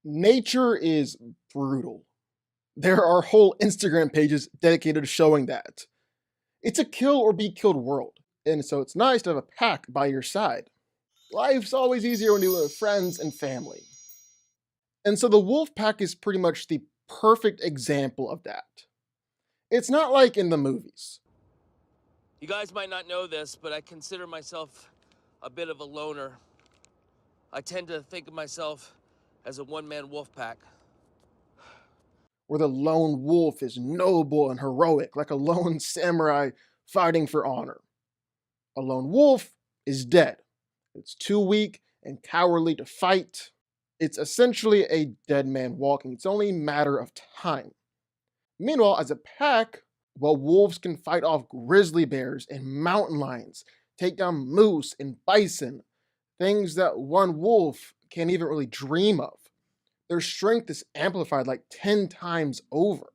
Nature is brutal. There are whole Instagram pages dedicated to showing that. It's a kill or be killed world, and so it's nice to have a pack by your side. Life's always easier when you're with friends and family. And so the wolf pack is pretty much the perfect example of that. It's not like in the movies. You guys might not know this, but I consider myself a bit of a loner. I tend to think of myself as a one-man wolf pack. Where the lone wolf is noble and heroic, like a lone samurai fighting for honor. A lone wolf is dead. It's too weak and cowardly to fight. It's essentially a dead man walking. It's only a matter of time. Meanwhile, as a pack, well, wolves can fight off grizzly bears and mountain lions, take down moose and bison, things that one wolf can't even really dream of. Their strength is amplified like 10 times over.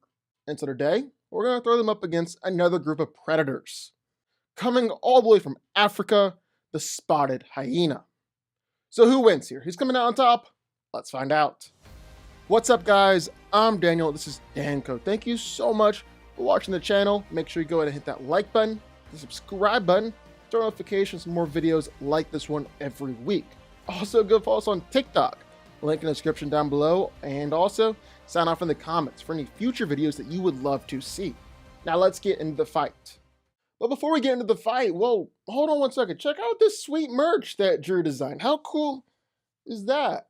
And so today, we're going to throw them up against another group of predators. Coming all the way from Africa, the spotted hyena. So who wins here? Who's coming out on top? Let's find out. What's up, guys? I'm Daniel. This is Danco. Thank you so much for watching the channel. Make sure you go ahead and hit that like button, the subscribe button, turn notifications for more videos like this one every week. Also, go follow us on TikTok. Link in the description down below, and also sign off in the comments for any future videos that you would love to see. Now let's get into the fight. But before we get into the fight, whoa, hold on one second. Check out this sweet merch that Drew designed. How cool is that?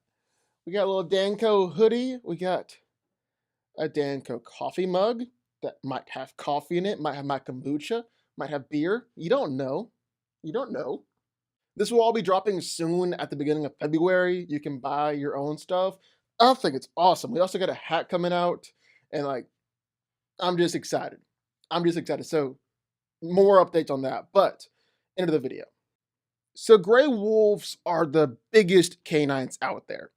We got a little Danco hoodie. We got a Danco coffee mug that might have coffee in it, might have my kombucha, might have beer. You don't know. You don't know. This will all be dropping soon at the beginning of February. You can buy your own stuff. I think it's awesome. We also got a hat coming out, and I'm just excited. I'm just excited. So more updates on that, but into the video. So gray wolves are the biggest canines out there.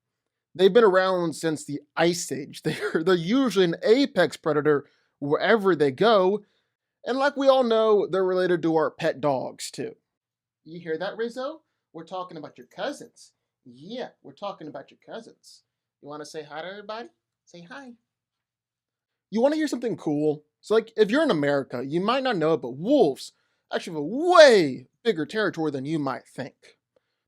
They've been around since the Ice Age. They're usually an apex predator wherever they go, and like we all know, they're related to our pet dogs too. You hear that, Rizzo? We're talking about your cousins. Yeah, we're talking about your cousins. You want to say hi to everybody? Say hi. You want to hear something cool? So like, if you're in America, you might not know it, but wolves actually have a way bigger territory than you might think.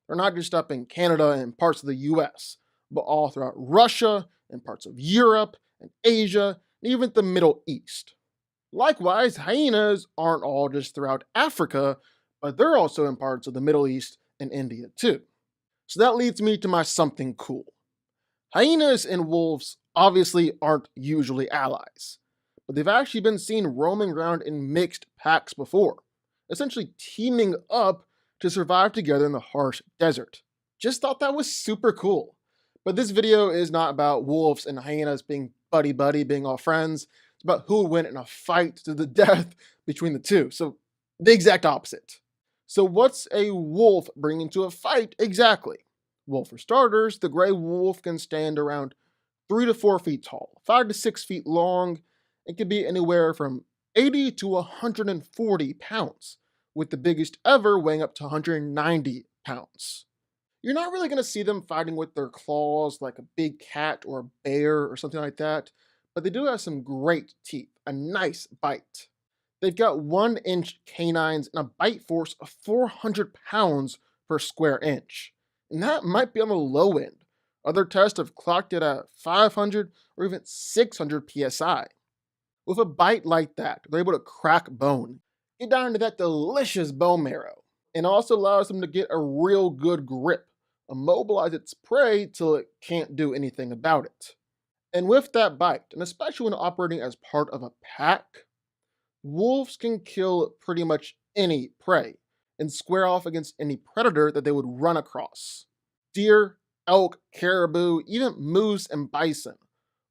They're not just up in Canada and parts of the US, but all throughout Russia and parts of Europe and Asia and even the Middle East. Likewise, hyenas aren't all just throughout Africa, but they're also in parts of the Middle East and India too. So that leads me to my something cool. Hyenas and wolves obviously aren't usually allies, but they've actually been seen roaming around in mixed packs before, essentially teaming up to survive together in the harsh desert. Just thought that was super cool. But this video is not about wolves and hyenas being buddy-buddy, being all friends. It's about who would win in a fight to the death between the two. So the exact opposite. So what's a wolf bringing to a fight exactly? Well, for starters, the gray wolf can stand around 3 to 4 feet tall, 5 to 6 feet long, and can be anywhere from 80 to 140 pounds, with the biggest ever weighing up to 190 pounds. You're not really going to see them fighting with their claws like a big cat or a bear or something like that, but they do have some great teeth, a nice bite. They've got 1-inch canines and a bite force of 400 pounds per square inch. And that might be on the low end. Other tests have clocked it at 500 or even 600 psi. With a bite like that, they're able to crack bone, get down into that delicious bone marrow, and also allows them to get a real good grip, immobilize its prey till it can't do anything about it. And with that bite, and especially when operating as part of a pack, wolves can kill pretty much any prey and square off against any predator that they would run across. Deer, elk, caribou, even moose and bison.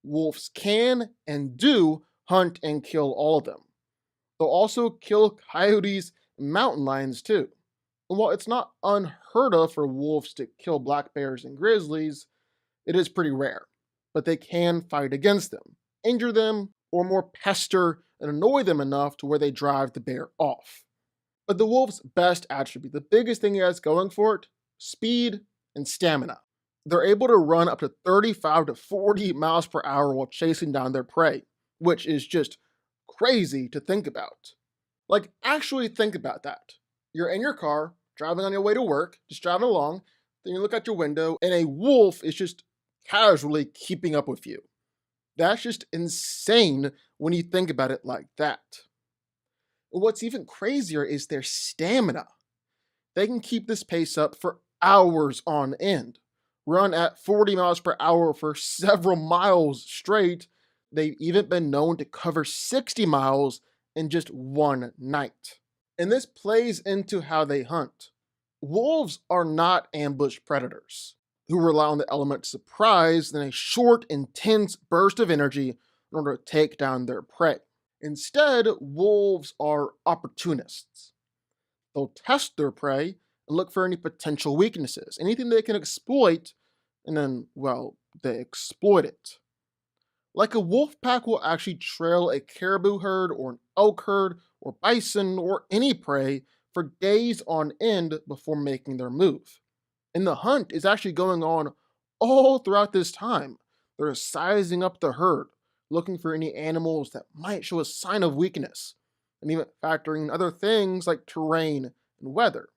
Wolves can and do hunt and kill all of them. They'll also kill coyotes and mountain lions too. And while it's not unheard of for wolves to kill black bears and grizzlies, it is pretty rare. But they can fight against them, injure them, or more pester and annoy them enough to where they drive the bear off. But the wolf's best attribute, the biggest thing he has going for it, speed and stamina. They're able to run up to 35 to 40 miles per hour while chasing down their prey, which is just crazy to think about. Like, actually think about that. You're in your car, driving on your way to work, just driving along, then you look out your window, and a wolf is just casually keeping up with you. That's just insane when you think about it like that. What's even crazier is their stamina. They can keep this pace up for hours on end, run at 40 miles per hour for several miles straight. They've even been known to cover 60 miles in just one night. And this plays into how they hunt. Wolves are not ambush predators who rely on the element surprise in a short, intense burst of energy in order to take down their prey. Instead, wolves are opportunists. They'll test their prey and look for any potential weaknesses, anything they can exploit, and then, well, they exploit it. Like a wolf pack will actually trail a caribou herd or an elk herd or bison or any prey for days on end before making their move. And the hunt is actually going on all throughout this time. They're sizing up the herd, looking for any animals that might show a sign of weakness, and even factoring in other things like terrain and weather.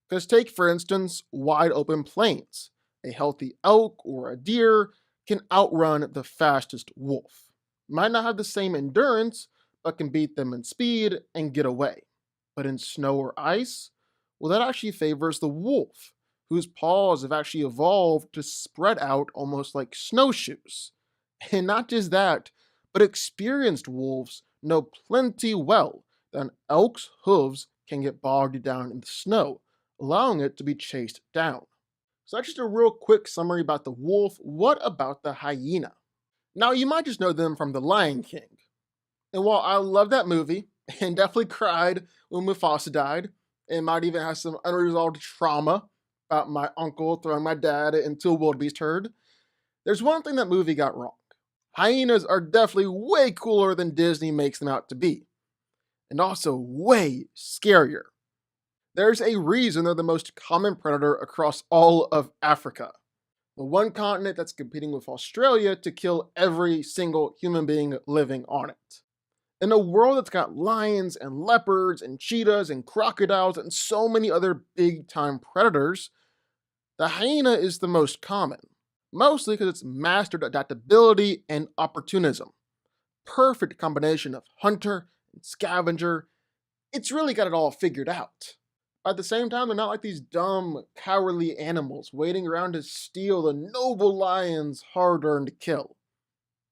Because take, for instance, wide open plains. A healthy elk or a deer can outrun the fastest wolf. Might not have the same endurance, but can beat them in speed and get away. But in snow or ice, well, that actually favors the wolf, whose paws have actually evolved to spread out almost like snowshoes. And not just that, but experienced wolves know plenty well that an elk's hooves can get bogged down in the snow, allowing it to be chased down. So that's just a real quick summary about the wolf. What about the hyena? Now, you might just know them from The Lion King. And while I love that movie and definitely cried when Mufasa died, and might even have some unresolved trauma about my uncle throwing my dad into a wildebeest herd, there's one thing that movie got wrong. Hyenas are definitely way cooler than Disney makes them out to be, and also way scarier. There's a reason they're the most common predator across all of Africa, the one continent that's competing with Australia to kill every single human being living on it. In a world that's got lions and leopards and cheetahs and crocodiles and so many other big time predators, the hyena is the most common, mostly because it's mastered adaptability and opportunism. Perfect combination of hunter and scavenger. It's really got it all figured out. At the same time, they're not like these dumb, cowardly animals waiting around to steal the noble lion's hard earned kill.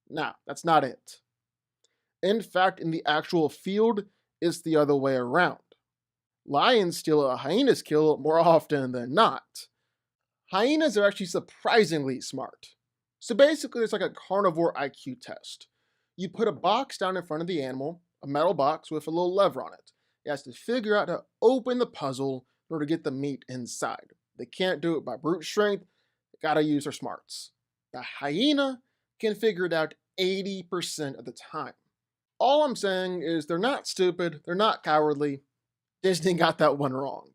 Nah, that's not it. In fact, in the actual field, it's the other way around. Lions steal a hyena's kill more often than not. Hyenas are actually surprisingly smart. So basically, it's like a carnivore IQ test. You put a box down in front of the animal, a metal box with a little lever on it. It has to figure out how to open the puzzle in order to get the meat inside. They can't do it by brute strength, they gotta use their smarts. The hyena can figure it out 80% of the time. All I'm saying is they're not stupid, they're not cowardly. Disney got that one wrong.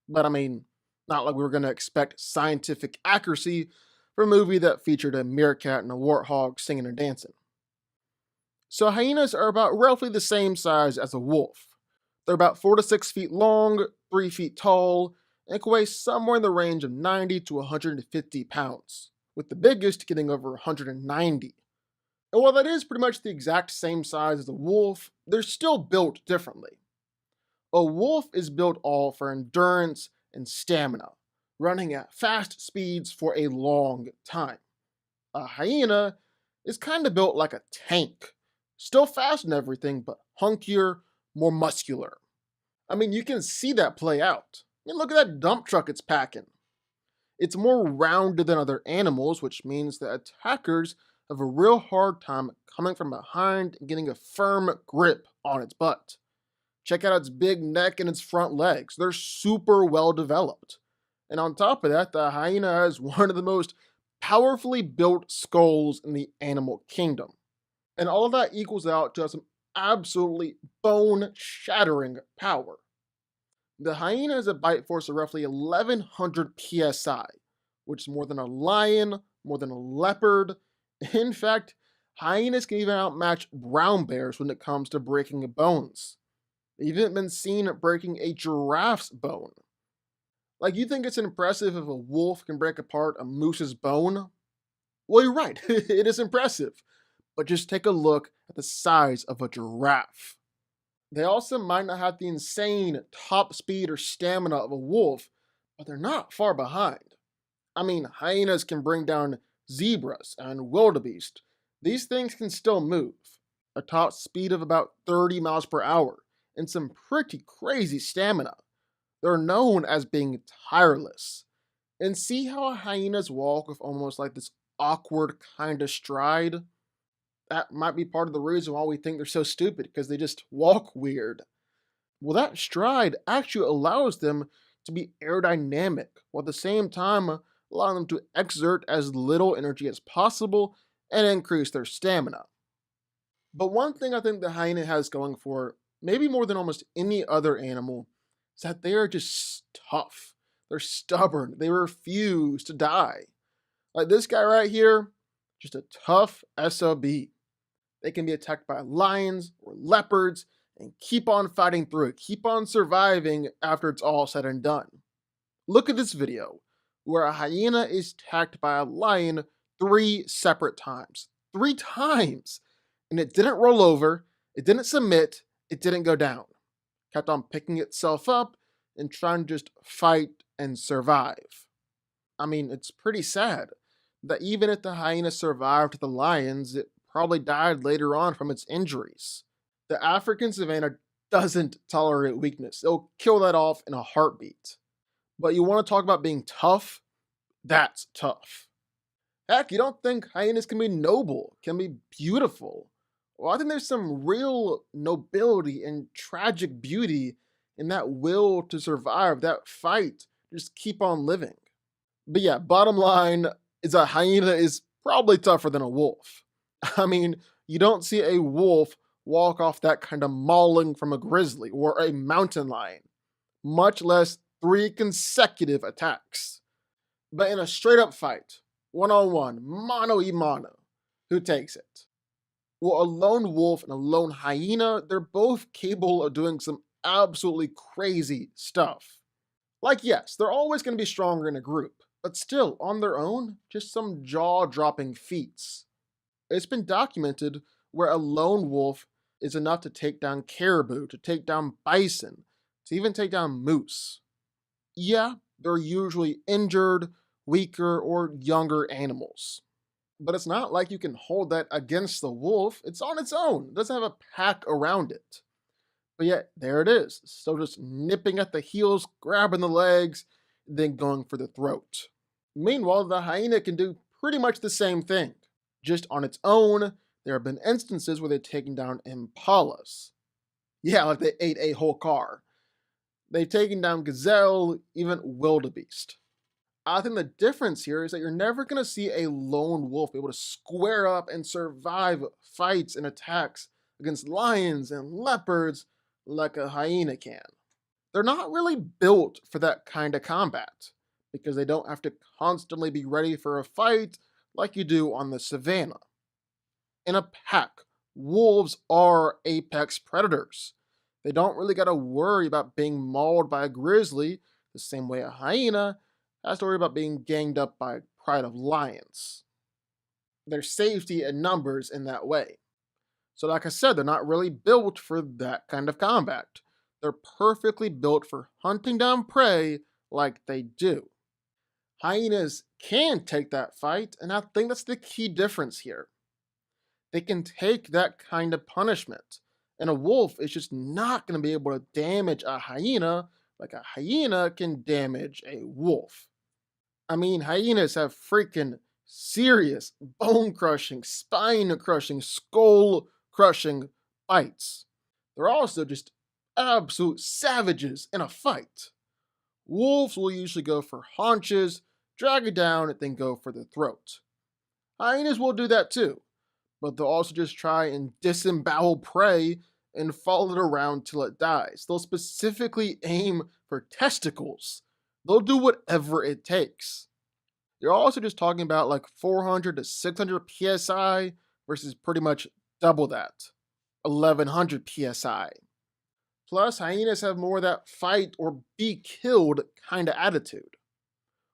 But I mean, not like we were gonna expect scientific accuracy for a movie that featured a meerkat and a warthog singing and dancing. So hyenas are about roughly the same size as a wolf. They're about 4 to 6 feet long, 3 feet tall, and can weigh somewhere in the range of 90 to 150 pounds, with the biggest getting over 190. And while that is pretty much the exact same size as a wolf, they're still built differently. A wolf is built all for endurance and stamina, running at fast speeds for a long time. A hyena is kind of built like a tank, still fast and everything, but hunkier, more muscular. I mean, you can see that play out. I mean, look at that dump truck it's packing. It's more rounded than other animals, which means that attackers have a real hard time coming from behind and getting a firm grip on its butt. Check out its big neck and its front legs. They're super well developed. And on top of that, the hyena has one of the most powerfully built skulls in the animal kingdom. And all of that equals out to some absolutely bone-shattering power. The hyena has a bite force of roughly 1100 psi, which is more than a lion, more than a leopard. In fact, hyenas can even outmatch brown bears when it comes to breaking bones. They've even been seen breaking a giraffe's bone. Like, you think it's impressive if a wolf can break apart a moose's bone? Well, you're right, it is impressive. But just take a look at the size of a giraffe. They also might not have the insane top speed or stamina of a wolf, but they're not far behind. I mean, hyenas can bring down zebras and wildebeest. These things can still move. A top speed of about 30 miles per hour and some pretty crazy stamina. They're known as being tireless. And see how hyenas walk with almost like this awkward kind of stride? That might be part of the reason why we think they're so stupid, because they just walk weird. Well, that stride actually allows them to be aerodynamic, while at the same time allowing them to exert as little energy as possible and increase their stamina. But one thing I think the hyena has going for, maybe more than almost any other animal, is that they are just tough. They're stubborn. They refuse to die. Like this guy right here, just a tough SOB. They can be attacked by lions or leopards and keep on fighting through it, keep on surviving after it's all said and done. Look at this video where a hyena is attacked by a lion 3 separate times. 3 times! And it didn't roll over, it didn't submit, it didn't go down. Kept on picking itself up and trying to just fight and survive. I mean, it's pretty sad that even if the hyena survived the lions, it probably died later on from its injuries. The African savanna doesn't tolerate weakness. It'll kill that off in a heartbeat. But you want to talk about being tough? That's tough. Heck, you don't think hyenas can be noble, can be beautiful? Well, I think there's some real nobility and tragic beauty in that will to survive, that fight, just keep on living. But yeah, bottom line is a hyena is probably tougher than a wolf. I mean, you don't see a wolf walk off that kind of mauling from a grizzly or a mountain lion, much less 3 consecutive attacks. But in a straight up fight, one on one, mano a mano, who takes it? Well, a lone wolf and a lone hyena, they're both capable of doing some absolutely crazy stuff. Like, yes, they're always going to be stronger in a group, but still, on their own, just some jaw dropping feats. It's been documented where a lone wolf is enough to take down caribou, to take down bison, to even take down moose. Yeah, they're usually injured, weaker, or younger animals. But it's not like you can hold that against the wolf. It's on its own. It doesn't have a pack around it. But yet, there it is. Still just nipping at the heels, grabbing the legs, then going for the throat. Meanwhile, the hyena can do pretty much the same thing. Just on its own, there have been instances where they've taken down impalas. Yeah, like they ate a whole car. They've taken down gazelle, even wildebeest. I think the difference here is that you're never going to see a lone wolf be able to square up and survive fights and attacks against lions and leopards like a hyena can. They're not really built for that kind of combat because they don't have to constantly be ready for a fight like you do on the savannah. In a pack, wolves are apex predators. They don't really got to worry about being mauled by a grizzly the same way a hyena has to worry about being ganged up by a pride of lions. There's safety in numbers in that way. So like I said, they're not really built for that kind of combat. They're perfectly built for hunting down prey like they do. Hyenas can take that fight, and I think that's the key difference here. They can take that kind of punishment, and a wolf is just not going to be able to damage a hyena like a hyena can damage a wolf. I mean, hyenas have freaking serious bone crushing, spine crushing, skull crushing bites. They're also just absolute savages in a fight. Wolves will usually go for haunches, drag it down, and then go for the throat. Hyenas will do that too, but they'll also just try and disembowel prey and follow it around till it dies. They'll specifically aim for testicles. They'll do whatever it takes. You're also just talking about like 400 to 600 psi versus pretty much double that, 1100 psi. Plus, hyenas have more of that fight or be killed kind of attitude.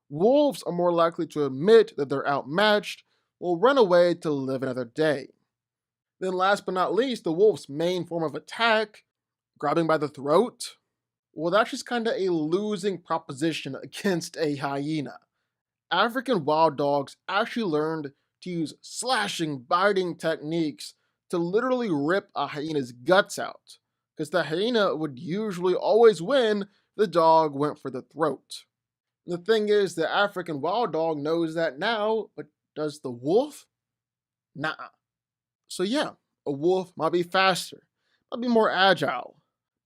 Wolves are more likely to admit that they're outmatched, will run away to live another day. Then, last but not least, the wolf's main form of attack, grabbing by the throat, well, that's just kind of a losing proposition against a hyena. African wild dogs actually learned to use slashing, biting techniques to literally rip a hyena's guts out, because the hyena would usually always win if the dog went for the throat. The thing is, the African wild dog knows that now, but does the wolf? Nah. So, yeah, a wolf might be faster, might be more agile,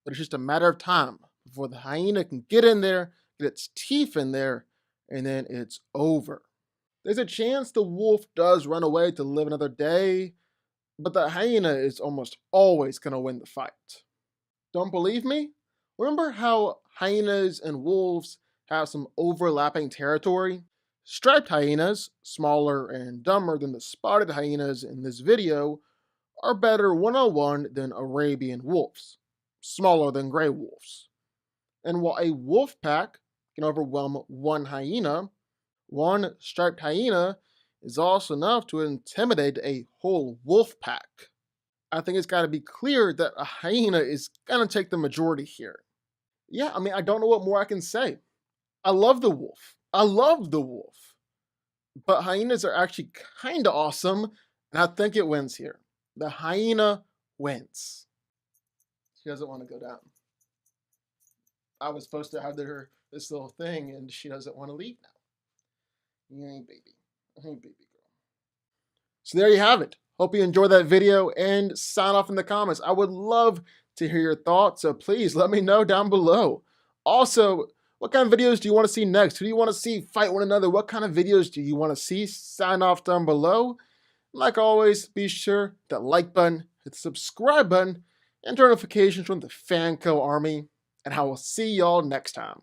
but it's just a matter of time before the hyena can get in there, get its teeth in there, and then it's over. There's a chance the wolf does run away to live another day, but the hyena is almost always going to win the fight. Don't believe me? Remember how hyenas and wolves have some overlapping territory? Striped hyenas, smaller and dumber than the spotted hyenas in this video, are better one-on-one than Arabian wolves, smaller than gray wolves. And while a wolf pack can overwhelm one hyena, one striped hyena is also enough to intimidate a whole wolf pack. I think it's got to be clear that a hyena is going to take the majority here. Yeah, I mean, I don't know what more I can say. I love the wolf. I love the wolf. But hyenas are actually kind of awesome, and I think it wins here. The hyena wins. She doesn't want to go down. I was supposed to have this little thing, and she doesn't want to leave now. You ain't baby. I ain't baby girl. So there you have it. Hope you enjoyed that video and sign off in the comments. I would love to hear your thoughts, so please let me know down below. Also, what kind of videos do you want to see next? Who do you want to see fight one another? What kind of videos do you want to see? Sign off down below. Like always, be sure to like button, hit the subscribe button, and turn notifications from the Fanco Army. And I will see y'all next time.